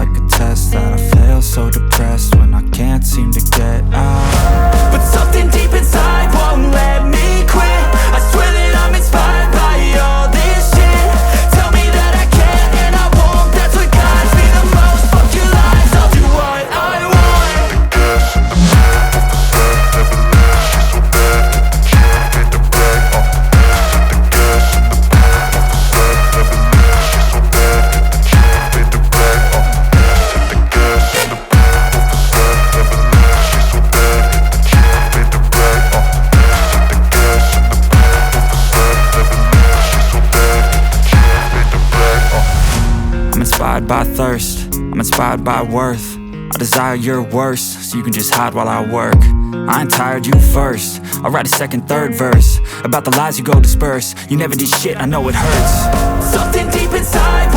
like a test that I fail, so depressed when I can't seem to get out. But something deep inside won't let me quit. I swear that I'm inspired by all this shit. Tell me that I can and I won't, that's what guides me the most. Fuck your lies, I'll do what I want. I'm inspired by thirst, I'm inspired by worth. I desire your worst, so you can just hide while I work. I ain't tired, you first. I'll write a second, third verse about the lies you go disperse. You never did shit, I know it hurts. Something deep inside